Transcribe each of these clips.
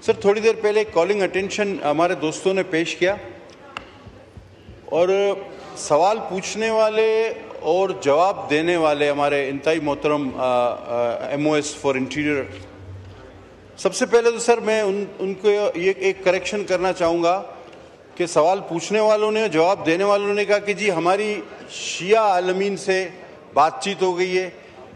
Sir, थोड़ी देर पहले calling attention हमारे दोस्तों ने पेश किया और सवाल पूछने वाले और जवाब देने वाले हमारे इंतहाई मोहतरम MOS फॉर इंटीरियर, सबसे पहले तो सर मैं उनको ये एक करेक्शन करना चाहूँगा कि सवाल पूछने वालों ने, जवाब देने वालों ने कहा कि जी हमारी शिया आलमीन से बातचीत हो गई है,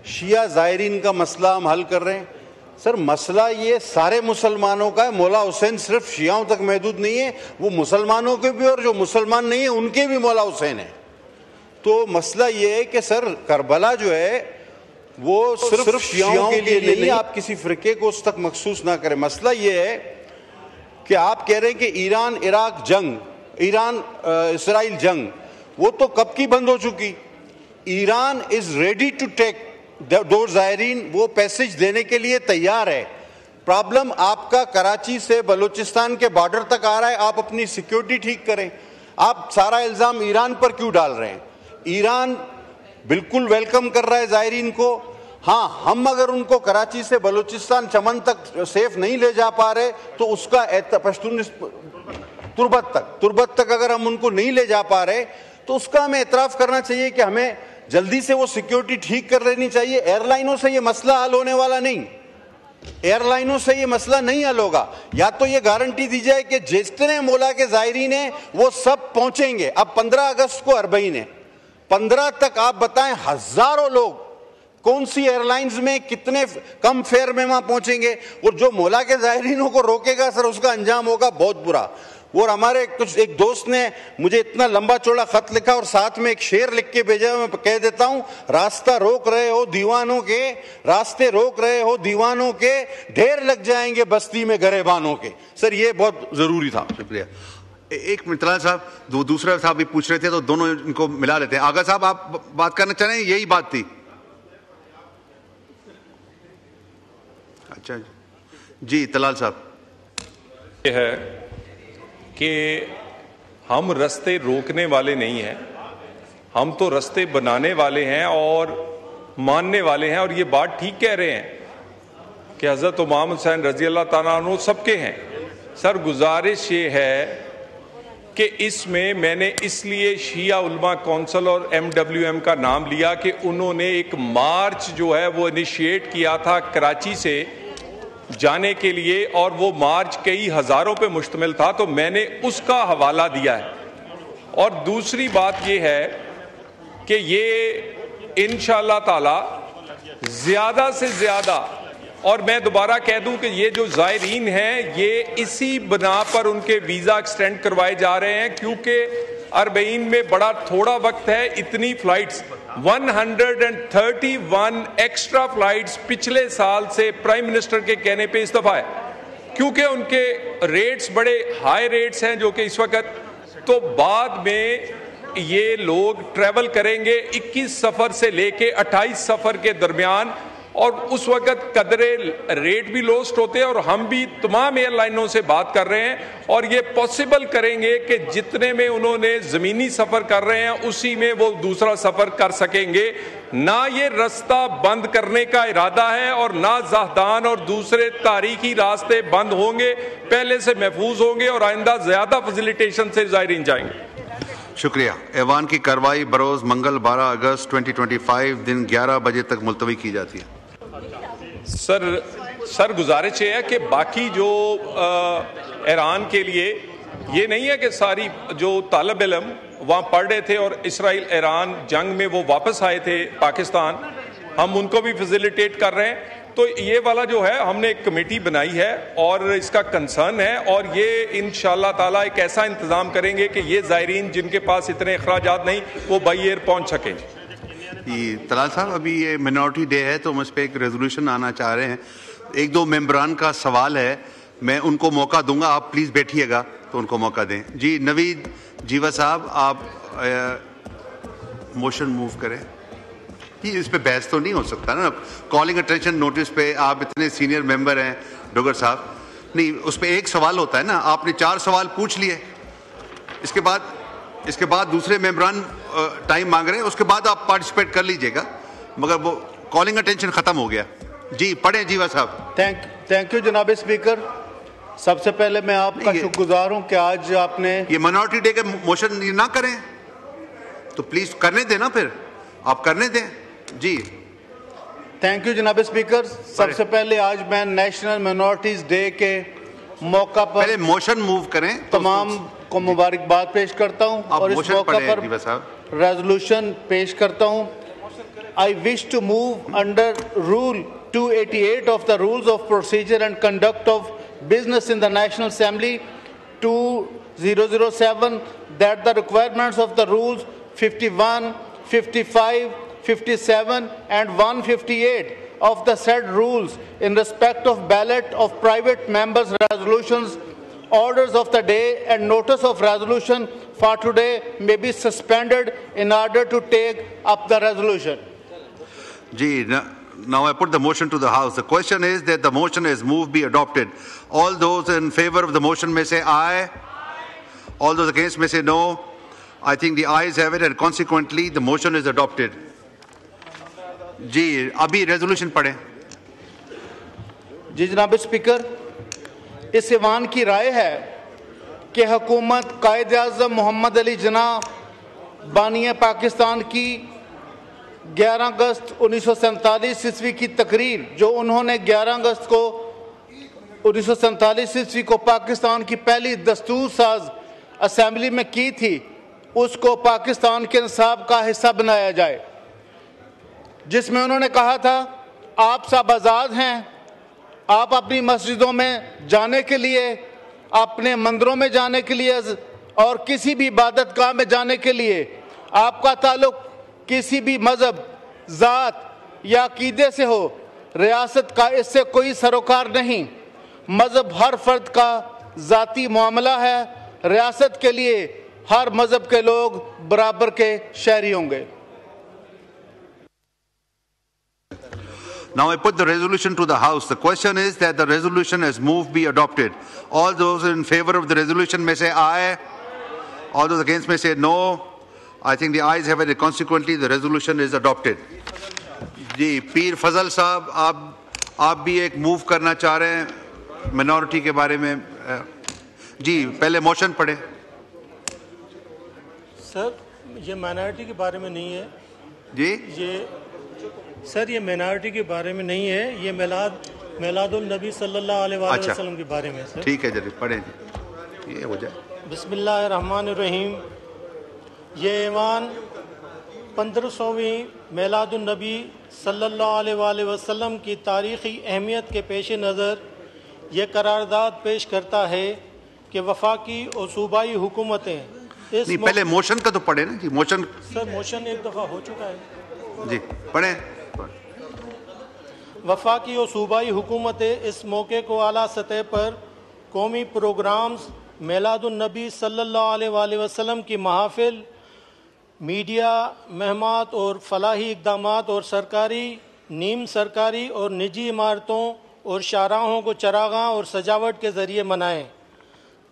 शिया ज़ायरीन का मसला हम हल कर रहे हैं। सर, मसला ये सारे मुसलमानों का है। मौला हुसैन सिर्फ शियाओं तक महदूद नहीं है, वो मुसलमानों के भी और जो मुसलमान नहीं है उनके भी मौला हुसैन है। तो मसला ये है कि सर करबला जो है वो सिर्फ शियाओं के लिए नहीं, आप किसी फ़िरके को उस तक मखसूस ना करें। मसला ये है कि आप कह रहे हैं कि ईरान इराक जंग, ईरान इसराइल जंग, वो तो कब की बंद हो चुकी। Iran is ready to take दो ज़ायरीन, वो पैसेज देने के लिए तैयार है। प्रॉब्लम आपका कराची से बलूचिस्तान के बॉर्डर तक आ रहा है। आप अपनी सिक्योरिटी ठीक करें। आप सारा इल्ज़ाम ईरान पर क्यों डाल रहे हैं? ईरान बिल्कुल वेलकम कर रहा है ज़ायरीन को। हाँ, हम अगर उनको कराची से बलूचिस्तान चमन तक सेफ नहीं ले जा पा रहे तो उसका पश्तून तुर्बत तक अगर हम उनको नहीं ले जा पा रहे तो उसका हमें एतराफ़ करना चाहिए कि हमें जल्दी से वो सिक्योरिटी ठीक कर लेनी चाहिए। एयरलाइनों से ये मसला हल होने वाला नहीं, एयरलाइनों से ये मसला नहीं हल होगा। या तो ये गारंटी दी जाए कि जितने मौला के ज़ायरीन हैं वो सब पहुंचेंगे। अब 15 अगस्त को अरबईन है, 15 तक आप बताएं हजारों लोग कौन सी एयरलाइंस में कितने कम फेयर में वहां पहुंचेंगे, और जो मौला के ज़ायरीनों को रोकेगा सर उसका अंजाम होगा बहुत बुरा। और हमारे कुछ एक दोस्त ने मुझे इतना लंबा चौड़ा खत लिखा और साथ में एक शेर लिख के भेजा, मैं कह देता हूं, रास्ता रोक रहे हो दीवानों के, रास्ते रोक रहे हो दीवानों के, ढेर लग जाएंगे बस्ती में गरेबानों के। सर ये बहुत जरूरी था। शुक्रिया। एक मिनट तलाल साहब, दूसरा साहब भी पूछ रहे थे तो दोनों इनको मिला लेते हैं। आगा साहब आप बात करना चाह रहे हैं? यही बात थी। अच्छा जी, तलाल साहब। ये है कि हम रास्ते रोकने वाले नहीं हैं, हम तो रास्ते बनाने वाले हैं और मानने वाले हैं। और ये बात ठीक कह रहे हैं कि हज़रत इमाम हुसैन रज़ी अल्लाह ताला अन्हु सबके हैं। सर, गुजारिश ये है कि इसमें मैंने इसलिए शिया उलमा कौंसिल और MWM का नाम लिया कि उन्होंने एक मार्च जो है वो इनिशिएट किया था कराची से जाने के लिए, और वो मार्च कई हज़ारों पे मुश्तमिल था, तो मैंने उसका हवाला दिया है। और दूसरी बात ये है कि ये इंशाअल्लाह ताला ज़्यादा से ज़्यादा, और मैं दोबारा कह दूं कि ये जो ज़ायरीन हैं ये इसी बना पर उनके वीज़ा एक्सटेंड करवाए जा रहे हैं, क्योंकि अरबईन में बड़ा थोड़ा वक्त है। इतनी फ्लाइट्स 131 एक्स्ट्रा फ्लाइट्स पिछले साल से प्राइम मिनिस्टर के कहने पे इस्तीफा है, क्योंकि उनके रेट्स बड़े हाई रेट्स हैं जो कि इस वक्त, तो बाद में ये लोग ट्रैवल करेंगे 21 सफ़र से लेके 28 सफ़र के दरमियान, और उस वक्त कदरे रेट भी लोस्ट होते हैं। और हम भी तमाम एयरलाइनों से बात कर रहे हैं और ये पॉसिबल करेंगे कि जितने में उन्होंने ज़मीनी सफ़र कर रहे हैं उसी में वो दूसरा सफ़र कर सकेंगे। ना ये रास्ता बंद करने का इरादा है और ना ज़हदान और दूसरे तारीखी रास्ते बंद होंगे, पहले से महफूज होंगे और आइंदा ज़्यादा फैसिलिटेशन से ज़ायरीन जाएंगे। शुक्रिया। ऐवान की कार्रवाई बरोज़ मंगल 12 अगस्त 2025 दिन 11 बजे तक मुलतवी की जाती है। सर गुजारिश है कि बाकी जो ईरान के लिए ये नहीं है कि सारी जो तालब इल्म वहाँ पढ़ रहे थे और इसराइल ईरान जंग में वो वापस आए थे पाकिस्तान, हम उनको भी फैसिलिटेट कर रहे हैं। तो ये वाला जो है हमने एक कमेटी बनाई है और इसका कंसर्न है, और ये इंशाअल्लाह ताला एक ऐसा इंतज़ाम करेंगे कि ये ज़ायरीन जिनके पास इतने अखराजात नहीं वो बाई एयर पहुँच सकें। तलाल साहब, अभी ये मिनॉरिटी डे है तो हम इस पर एक रेजोल्यूशन आना चाह रहे हैं। एक दो मेंबरान का सवाल है, मैं उनको मौका दूंगा, आप प्लीज़ बैठिएगा तो उनको मौका दें। जी नवीद जीवा साहब, आप मोशन मूव करें। इस पे बहस तो नहीं हो सकता ना, कॉलिंग अटेंशन नोटिस पे आप इतने सीनियर मेंबर हैं डोगर साहब, नहीं उस पर एक सवाल होता है ना, आपने 4 सवाल पूछ लिए, इसके बाद दूसरे मेंबरान टाइम मांग रहे हैं, उसके बाद आप पार्टिसिपेट कर लीजिएगा, मगर वो कॉलिंग अटेंशन खत्म हो गया। जी पढ़े जीवा साहब। थैंक यू जनाब स्पीकर। सबसे पहले मैं आपका शुक्रगुजार हूं कि आज आपने ये माइनॉरिटी डे का मोशन ना करें तो प्लीज करने दें ना, फिर आप करने दें जी। थैंक यू जनाब स्पीकर। सबसे पहले आज मैं नेशनल माइनॉरिटीज डे के मौका पर पहले मोशन मूव करें तो तमाम को मुबारकबाद पेश करता हूं और इस मौका पर रेजोल्यूशन पेश करता हूं। I wish to move under rule 288 of the Rules of Procedure and Conduct of Business in the National Assembly 2007 that the requirements of the rules 51, 55, 57 and 158 of the said rules in respect of ballot of private members' resolutions, orders of the day and notice of resolution for today may be suspended in order to take up the resolution. Now I put the motion to the House. The question is that the motion is moved be adopted. All those in favor of the motion may say aye. All those against may say no. I think the ayes have it and consequently the motion is adopted. जी अभी resolution पढ़ें। जी जनाब speaker, इस Ivan की राय है कि हुकूमत कायद-ए-आज़म मोहम्मद अली जिन्ना बानिया पाकिस्तान की 11 अगस्त 1947 ईस्वी की तकरीर जो उन्होंने 11 अगस्त को 1947 ईस्वी को पाकिस्तान की पहली दस्तूर साज असेंबली में की थी, उसको पाकिस्तान के निसाब का हिस्सा बनाया जाए, जिसमें उन्होंने कहा था आप सब आज़ाद हैं, आप अपनी मस्जिदों में जाने के लिए, अपने मंदिरों में जाने के लिए और किसी भी इबादत गाह में जाने के लिए आपका ताल्लुक किसी भी मजहब, जात या अकीदे से हो, रियासत का इससे कोई सरोकार नहीं। मजहब हर फर्द का जाती मामला है, रियासत के लिए हर मजहब के लोग बराबर के शहरी होंगे। Now I put the resolution to the House. The question is that the resolution as moved be adopted. All those in favor of the resolution may say aye. All those against may say no. I think the ayes have it. Consequently, the resolution is adopted. जी पीर फजल साहब, आप भी एक move करना चाह रहे हैं minority के बारे में। जी पहले मोशन पढ़े। सर ये माइनॉरिटी के बारे में नहीं है जी। ये माइनॉरिटी के बारे में नहीं है, ये मिलादुन नबी सल्लल्लाहु अलैहि वसल्लम के बारे में। सर ठीक है, जल्दी पढ़ें, ये हो जाए। बिस्मिल्लाहिर रहमानिर रहीम। ये ईवान 1500वीं मिलादुन नबी सल्लल्लाहु अलैहि वसल्लम की तारीख़ी अहमियत के पेश नज़र ये करारदाद पेश करता है कि वफाकी और सूबाई हुकूमतें इस पहले मोशन का तो पढ़े ना जी। मोशन सर मोशन एक दफ़ा हो चुका है जी, पढ़ें। वफाकी और सूबाई हुकूमतें इस मौके को आला सतह पर कौमी प्रोग्राम्स, मिलादुन नबी सल्लल्लाहु अलैहि वसल्लम की महफिल, मीडिया महमात और फलाही इक़दामात और सरकारी, नीम सरकारी और निजी इमारतों और शाहराहों को चरागाह और सजावट के ज़रिए मनाएं।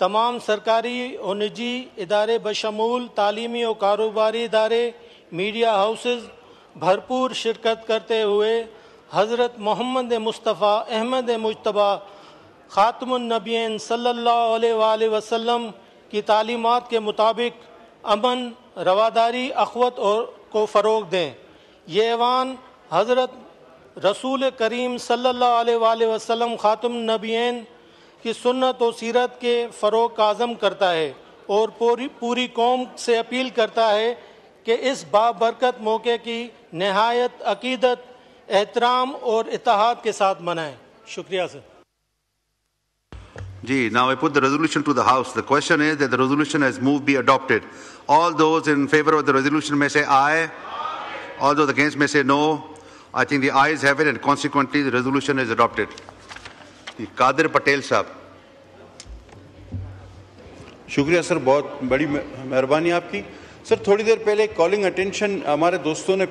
तमाम सरकारी और निजी इदारे बशमूल तालीमी और कारोबारी इदारे, मीडिया हाउसेस भरपूर शिरकत करते हुए हज़रत मोहम्मद मुस्तफ़ा अहमद मुज्तबा ख़ातमुन नबिय्यीन सल्लल्लाहु अलैहि वसल्लम की तालीमात के मुताबिक अमन, रवादारी, अख़वत और को फ़रोग़ दें। ये ऐवान हज़रत रसूल करीम सल्लल्लाहु अलैहि वसल्लम ख़ातमुन नबिय्यीन की सुन्नत और सीरत के फ़रोग़ का आज़म करता है और पूरी कौम से अपील करता है कि इस बाबरकत मौके की नहायत अकीदत, एहतराम और इत्तेहाद के साथ मनाएं। शुक्रिया सर। जी, now I put the resolution to the House. The question is that the resolution as moved be adopted. All those in favor of the resolution may say aye. All those against may say no. I think the ayes have it and consequently the resolution is adopted. Kadir Patel sahab. शुक्रिया sir, बहुत बड़ी मेहरबानी आपकी। Sir थोड़ी देर पहले calling attention हमारे दोस्तों ने